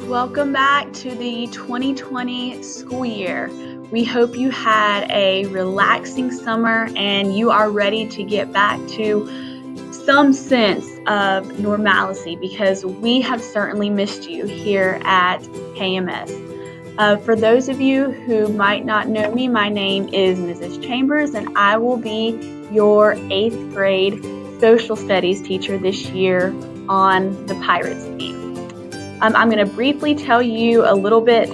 Welcome back to the 2020 school year. We hope you had a relaxing summer and you are ready to get back to some sense of normalcy because we have certainly missed you here at KMS. For those of you who might not know me, my name is Mrs. Chambers and I will be your 8th grade social studies teacher this year on the Pirates team. I'm going to briefly tell you a little bit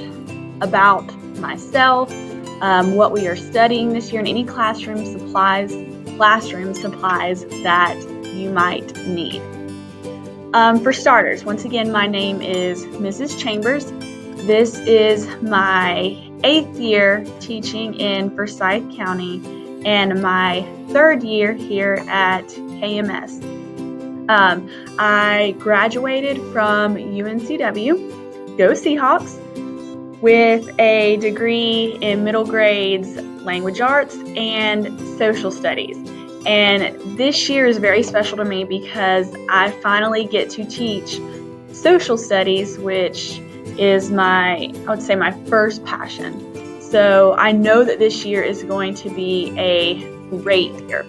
about myself, what we are studying this year, and any classroom supplies that you might need. For starters, once again, my name is Mrs. Chambers. This is my 8th year teaching in Forsyth County and my 3rd year here at KMS. I graduated from UNCW, go Seahawks, with a degree in middle grades language arts and social studies. And this year is very special to me because I finally get to teach social studies, which is my first passion. So I know that this year is going to be a great year.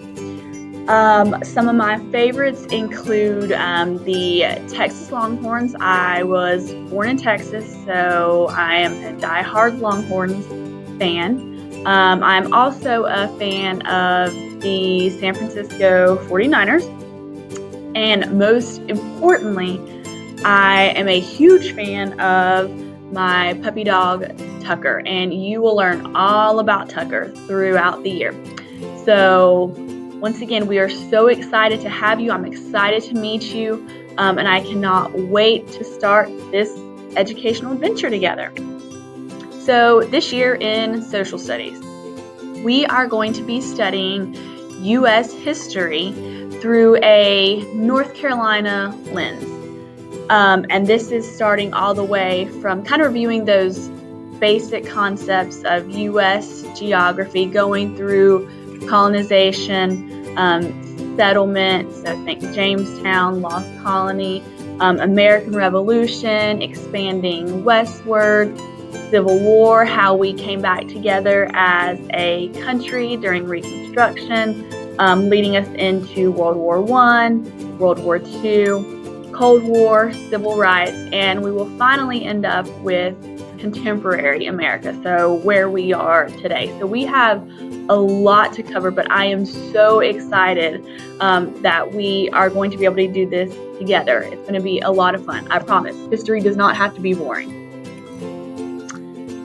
Some of my favorites include the Texas Longhorns. I was born in Texas, so I am a diehard Longhorns fan. I'm also a fan of the San Francisco 49ers. And most importantly, I am a huge fan of my puppy dog, Tucker. And you will learn all about Tucker throughout the year. So once again, we are so excited to have you. I'm excited to meet you, and I cannot wait to start this educational adventure together. So this year in social studies, we are going to be studying U.S. history through a North Carolina lens. And this is starting all the way from kind of reviewing those basic concepts of U.S. geography, going through colonization, settlement, so think Jamestown, Lost Colony, American Revolution, expanding westward, Civil War, how we came back together as a country during Reconstruction, leading us into World War I, World War II, Cold War, civil rights, and we will finally end up with contemporary America, so where we are today. So we have a lot to cover, but I am so excited that we are going to be able to do this together. It's going to be a lot of fun, I promise. History does not have to be boring.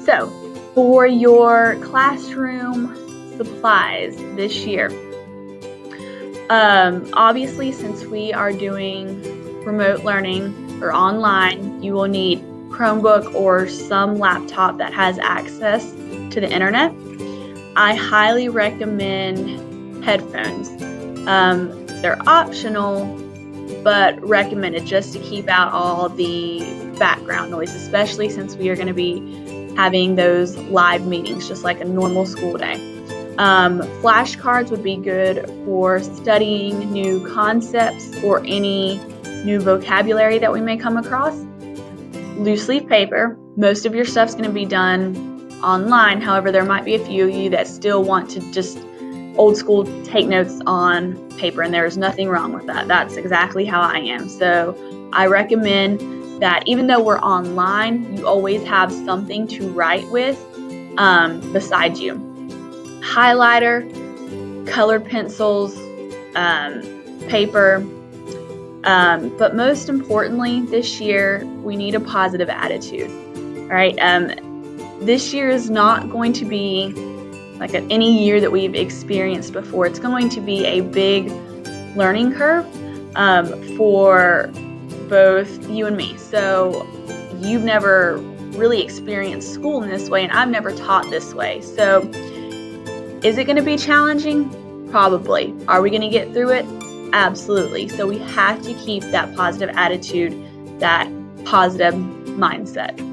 So, for your classroom supplies this year, obviously since we are doing remote learning or online, you will need Chromebook or some laptop that has access to the internet. I highly recommend headphones. They're optional, but recommended just to keep out all the background noise, especially since we are going to be having those live meetings just like a normal school day. Flashcards would be good for studying new concepts or any new vocabulary that we may come across. Loose leaf paper. Most of your stuff's going to be done online. However, there might be a few of you that still want to just old school take notes on paper, and there is nothing wrong with that. That's exactly how I am. So I recommend that even though we're online, you always have something to write with beside you. Highlighter, colored pencils, paper. But most importantly, this year, we need a positive attitude, all right? This year is not going to be like any year that we've experienced before. It's going to be a big learning curve for both you and me. So you've never really experienced school in this way, and I've never taught this way. So is it going to be challenging? Probably. Are we going to get through it? Absolutely. So we have to keep that positive attitude, that positive mindset.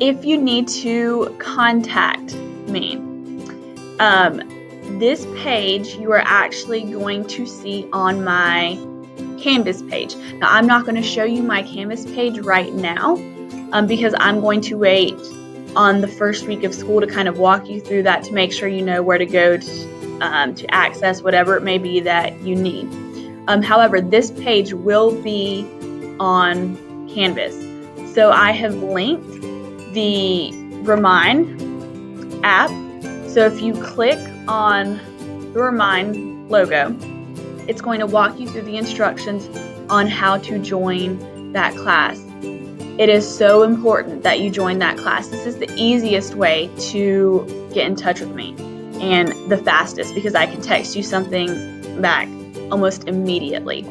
If you need to contact me, this page you are actually going to see on my Canvas page. Now, I'm not going to show you my Canvas page right now because I'm going to wait on the first week of school to kind of walk you through that to make sure you know where to go to access whatever it may be that you need. However, this page will be on Canvas. So I have linked the Remind app. So if you click on the Remind logo, it's going to walk you through the instructions on how to join that class. It is so important that you join that class. This is the easiest way to get in touch with me and the fastest because I can text you something back almost immediately.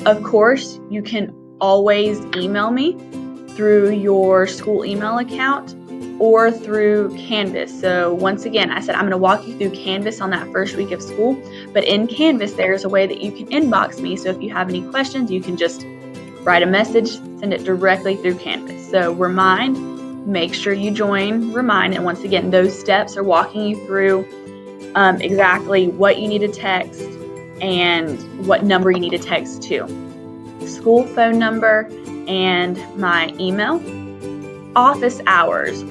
Of course, you can always email me through your school email account or through Canvas. So once again, I said I'm going to walk you through Canvas on that first week of school, but in Canvas, there's a way that you can inbox me. So if you have any questions, you can just write a message, send it directly through Canvas. So Remind, make sure you join Remind. And once again, those steps are walking you through exactly what you need to text and what number you need to text to. School phone number and my email. Office hours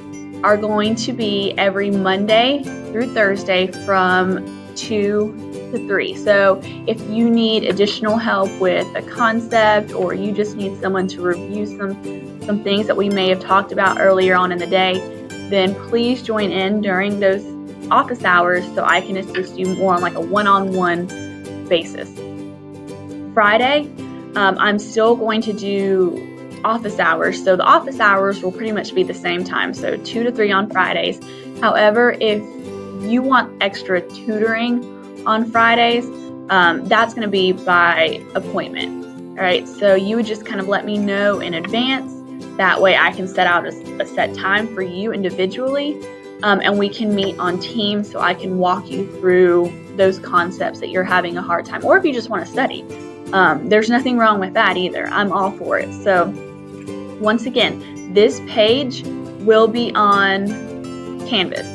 are going to be every Monday through Thursday from 2 to 3. So if you need additional help with a concept or you just need someone to review some things that we may have talked about earlier on in the day, then please join in during those office hours so I can assist you more on like a one-on-one basis. Friday, I'm still going to do office hours. So the office hours will pretty much be the same time, so 2 to 3 on Fridays. However, if you want extra tutoring on Fridays, that's going to be by appointment. All right, so you would just kind of let me know in advance. That way I can set out a set time for you individually, and we can meet on Teams so I can walk you through those concepts that you're having a hard time. Or if you just want to study, there's nothing wrong with that either. I'm all for it. So once again, this page will be on Canvas.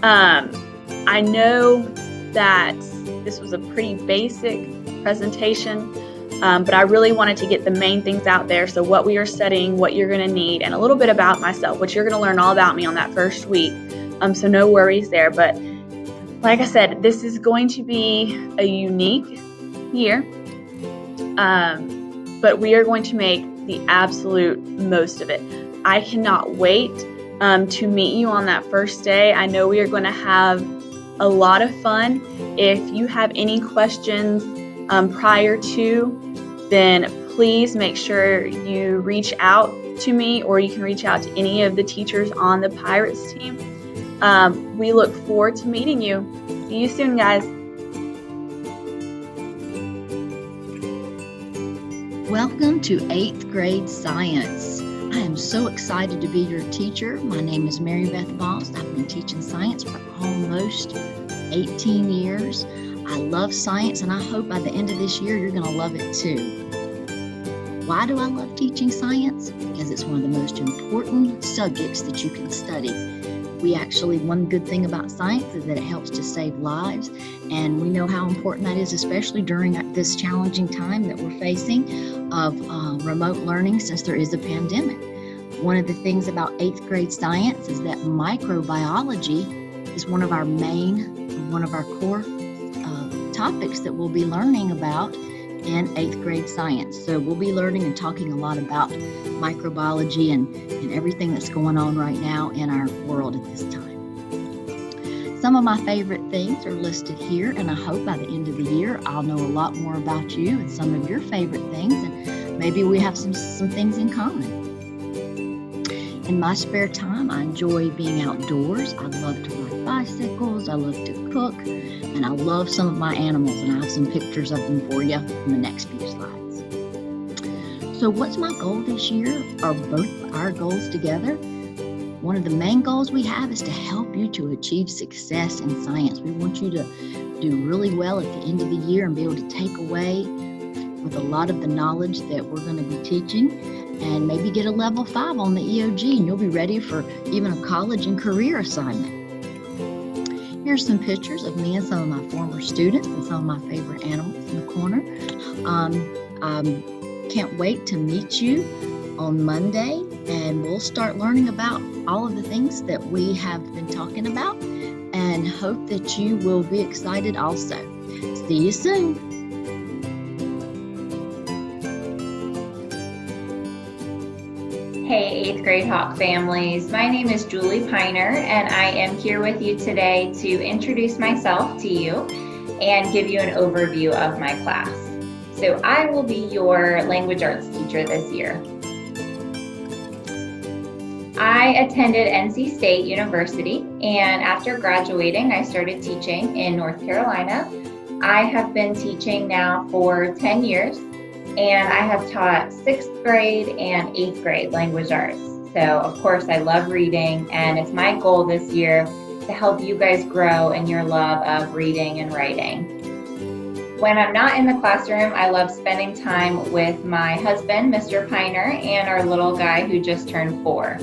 I know that this was a pretty basic presentation, but I really wanted to get the main things out there. So what we are studying, what you're going to need, and a little bit about myself, which you're going to learn all about me on that first week. So no worries there. But like I said, this is going to be a unique year. But we are going to make the absolute most of it. I cannot wait to meet you on that first day. I know we are going to have a lot of fun. If you have any questions prior to, then please make sure you reach out to me, or you can reach out to any of the teachers on the Pirates team. We look forward to meeting you. See you soon, guys. Welcome to 8th grade science. I am so excited to be your teacher. My name is Mary Beth Voss. I've been teaching science for almost 18 years. I love science, and I hope by the end of this year you're going to love it too. Why do I love teaching science? Because it's one of the most important subjects that you can study. One good thing about science is that it helps to save lives, and we know how important that is, especially during this challenging time that we're facing of remote learning since there is a pandemic. One of the things about 8th grade science is that microbiology is one of our core topics that we'll be learning about in 8th grade science. So we'll be learning and talking a lot about microbiology and everything that's going on right now in our world at this time. Some of my favorite things are listed here, and I hope by the end of the year I'll know a lot more about you and some of your favorite things, and maybe we have some things in common. In my spare time, I enjoy being outdoors. I love to ride bicycles, I love to cook, and I love some of my animals, and I have some pictures of them for you in the next few slides. So what's my goal this year, or both our goals together? One of the main goals we have is to help you to achieve success in science. We want you to do really well at the end of the year and be able to take away with a lot of the knowledge that we're going to be teaching, and maybe get a level 5 on the EOG, and you'll be ready for even a college and career assignment. Here's some pictures of me and some of my former students and some of my favorite animals in the corner. Can't wait to meet you on Monday, and we'll start learning about all of the things that we have been talking about, and hope that you will be excited also. See you soon. Hey, 8th grade Hawk families. My name is Julie Piner, and I am here with you today to introduce myself to you and give you an overview of my class. So I will be your language arts teacher this year. I attended NC State University, and after graduating, I started teaching in North Carolina. I have been teaching now for 10 years. And I have taught 6th grade and 8th grade language arts. So of course I love reading, and it's my goal this year to help you guys grow in your love of reading and writing. When I'm not in the classroom, I love spending time with my husband, Mr. Piner, and our little guy who just turned 4.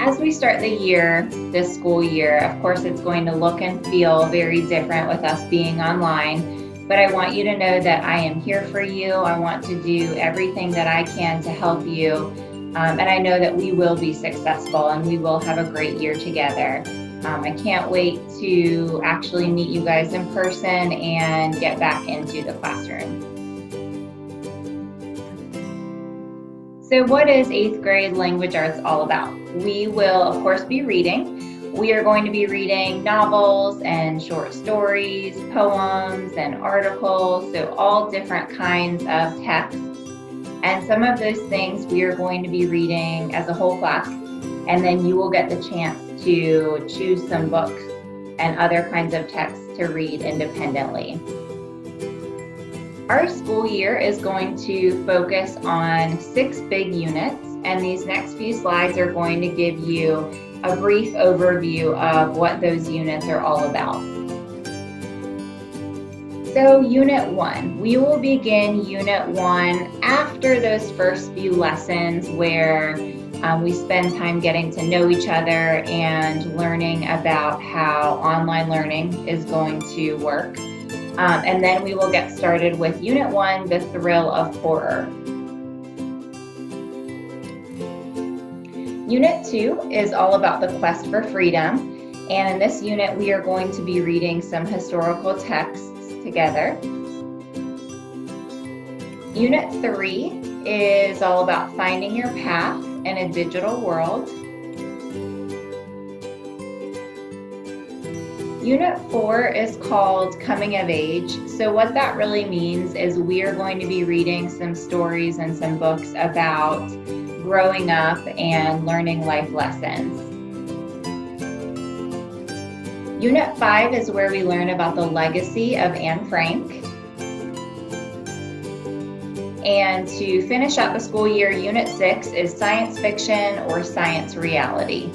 As we start the year, this school year, of course, it's going to look and feel very different with us being online, but I want you to know that I am here for you. I want to do everything that I can to help you, and I know that we will be successful and we will have a great year together. I can't wait to actually meet you guys in person and get back into the classroom. So what is 8th grade language arts all about? We will, of course, be reading. We are going to be reading novels and short stories, poems and articles, so all different kinds of texts. And some of those things we are going to be reading as a whole class, and then you will get the chance to choose some books and other kinds of texts to read independently. Our school year is going to focus on 6 big units, and these next few slides are going to give you a brief overview of what those units are all about. So Unit 1, we will begin Unit 1 after those first few lessons where we spend time getting to know each other and learning about how online learning is going to work. And then we will get started with Unit 1, The Thrill of Horror. Unit 2 is all about the quest for freedom. And in this unit, we are going to be reading some historical texts together. Unit 3 is all about finding your path in a digital world. Unit 4 is called Coming of Age. So what that really means is we are going to be reading some stories and some books about growing up and learning life lessons. Unit 5 is where we learn about the legacy of Anne Frank. And to finish up the school year, Unit 6 is Science Fiction or Science Reality.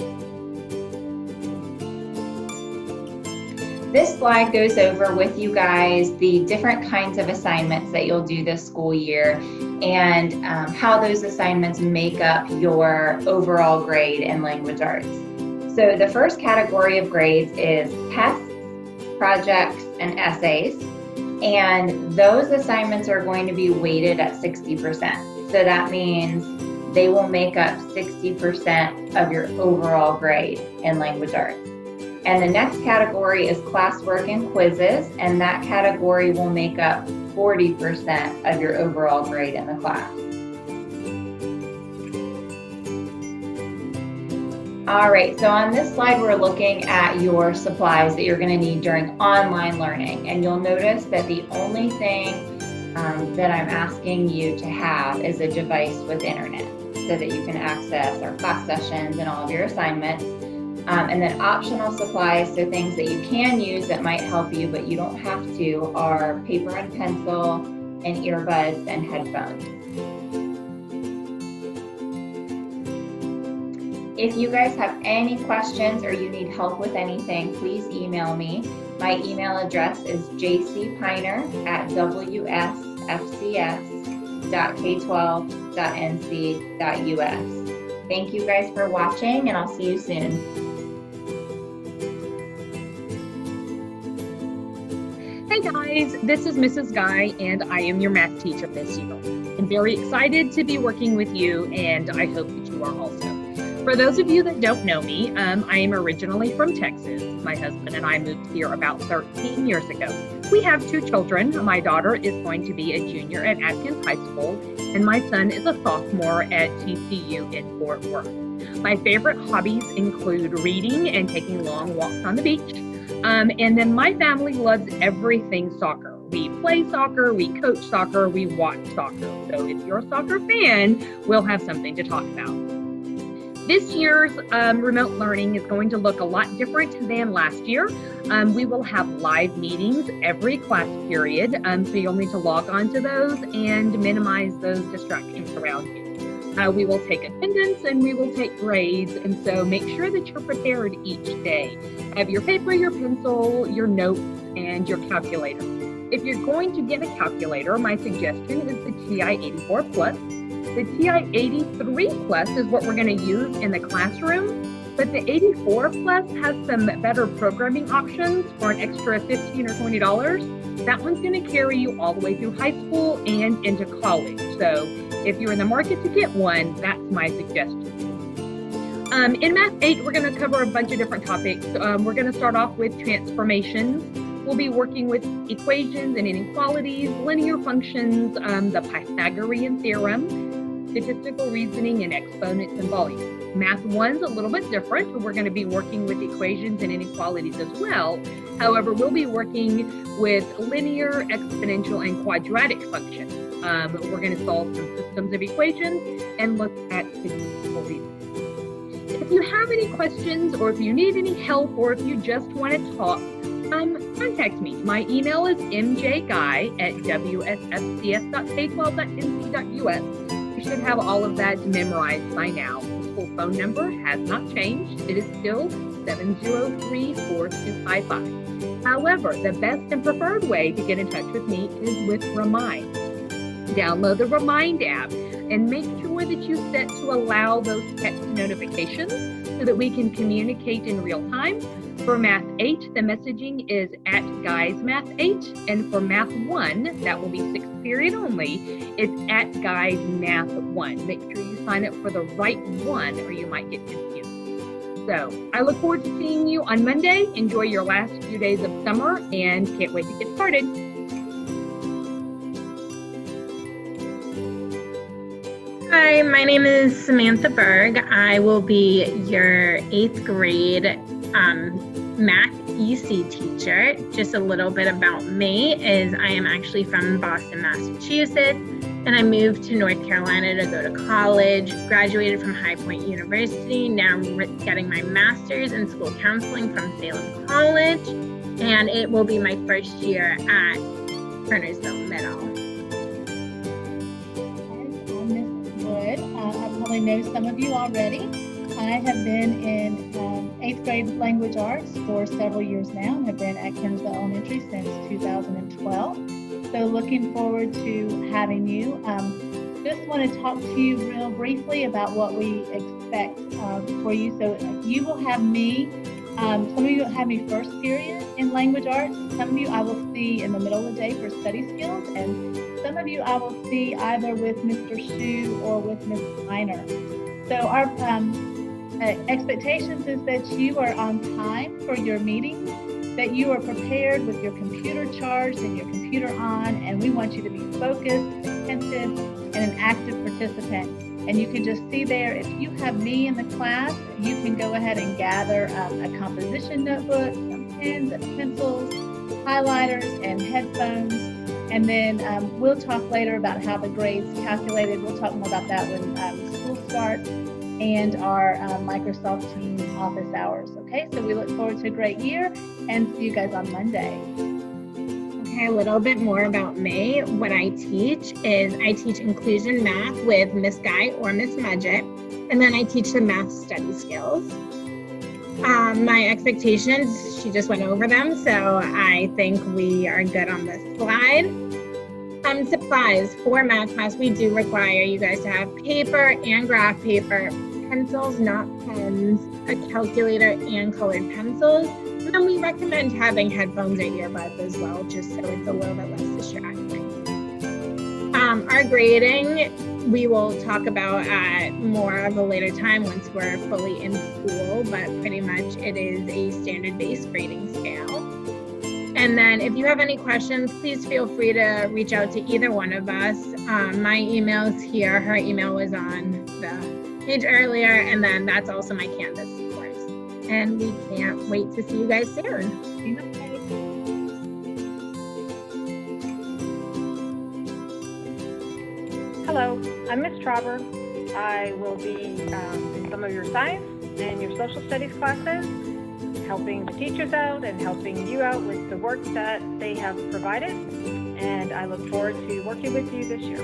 This slide goes over with you guys the different kinds of assignments that you'll do this school year and how those assignments make up your overall grade in language arts. So the first category of grades is tests, projects, and essays. And those assignments are going to be weighted at 60%. So that means they will make up 60% of your overall grade in language arts. And the next category is classwork and quizzes, and that category will make up 40% of your overall grade in the class. All right, so on this slide, we're looking at your supplies that you're going to need during online learning. And you'll notice that the only thing that I'm asking you to have is a device with internet so that you can access our class sessions and all of your assignments. And then optional supplies, so things that you can use that might help you, but you don't have to, are paper and pencil and earbuds and headphones. If you guys have any questions or you need help with anything, please email me. My email address is jcpiner@wsfcs.k12.nc.us. Thank you guys for watching, and I'll see you soon. Hey guys, this is Mrs. Guy, and I am your math teacher this year. I'm very excited to be working with you, and I hope that you are also. For those of you that don't know me, I am originally from Texas. My husband and I moved here about 13 years ago. We have 2 children. My daughter is going to be a junior at Atkins High School, and my son is a sophomore at TCU in Fort Worth. My favorite hobbies include reading and taking long walks on the beach. And then my family loves everything soccer. We play soccer, we coach soccer, we watch soccer. So if you're a soccer fan, we'll have something to talk about. This year's remote learning is going to look a lot different than last year. We will have live meetings every class period, so you'll need to log on to those and minimize those distractions around you. We will take attendance and we will take grades, and so make sure that you're prepared each day. Have your paper, your pencil, your notes, and your calculator. If you're going to get a calculator, my suggestion is the TI-84 Plus. The TI-83 Plus is what we're going to use in the classroom, but the 84 Plus has some better programming options for an extra $15 or $20. That one's going to carry you all the way through high school and into college. So if you're in the market to get one, that's my suggestion. In Math 8, we're going to cover a bunch of different topics. We're going to start off with transformations. We'll be working with equations and inequalities, linear functions, the Pythagorean theorem, statistical reasoning, and exponents and volumes. Math 1's a little bit different. We're going to be working with equations and inequalities as well. However, we'll be working with linear, exponential, and quadratic functions. We're going to solve some systems of equations and look at statistical reasoning. If you have any questions, or if you need any help, or if you just want to talk, contact me. My email is mjguy@wsfcs.k12.nc.us. You should have all of that memorized by now. The school phone number has not changed. It is still 703-4255. However, the best and preferred way to get in touch with me is with Remind. Download the Remind app and make sure that you set to allow those text notifications so that we can communicate in real time. For Math 8, the messaging is @GuysMath8, and for Math 1, that will be 6th period only, it's @GuysMath1. Make sure you sign up for the right one or you might get confused. So I look forward to seeing you on Monday. Enjoy your last few days of summer and can't wait to get started. Hi, my name is Samantha Berg. I will be your 8th grade math EC teacher. Just a little bit about me is I am actually from Boston, Massachusetts, and I moved to North Carolina to go to college, graduated from High Point University, now I'm getting my master's in school counseling from Salem College, and it will be my first year at Kernersville Middle. I'm Mrs. Wood. I probably know some of you already. I have been in 8th grade language arts for several years now. I've been at Kernersville Elementary since 2012. So looking forward to having you. Just want to talk to you real briefly about what we expect for you. So you will have me, some of you will have me first period in language arts. Some of you I will see in the middle of the day for study skills. And some of you I will see either with Mr. Shu or with Ms. Miner. So our expectations is that you are on time for your meetings, that you are prepared with your computer charged and your computer on, and we want you to be focused, attentive, and an active participant. And you can just see there, if you have me in the class, you can go ahead and gather a composition notebook, some pens and pencils, highlighters, and headphones. And then we'll talk later about how the grades calculated. We'll talk more about that when school starts, and our Microsoft Teams office hours. Okay, so we look forward to a great year and see you guys on Monday. Okay, a little bit more about me. What I teach is I teach inclusion math with Miss Guy or Miss Mudgett, and then I teach the math study skills. My expectations, she just went over them, so I think we are good on this slide. Supplies for math class, we do require you guys to have paper and graph paper, pencils, not pens, a calculator, and colored pencils. And then we recommend having headphones or earbuds as well, just so it's a little bit less distracting. Our grading, we will talk about at more of a later time once we're fully in school, but pretty much it is a standard-based grading scale. And then if you have any questions, please feel free to reach out to either one of us. My email's here. Her email was on the page earlier, and then that's also my Canvas course. And we can't wait to see you guys soon. Hello, I'm Miss Trauber. I will be in some of your science and your social studies classes, helping the teachers out and helping you out with the work that they have provided. And I look forward to working with you this year.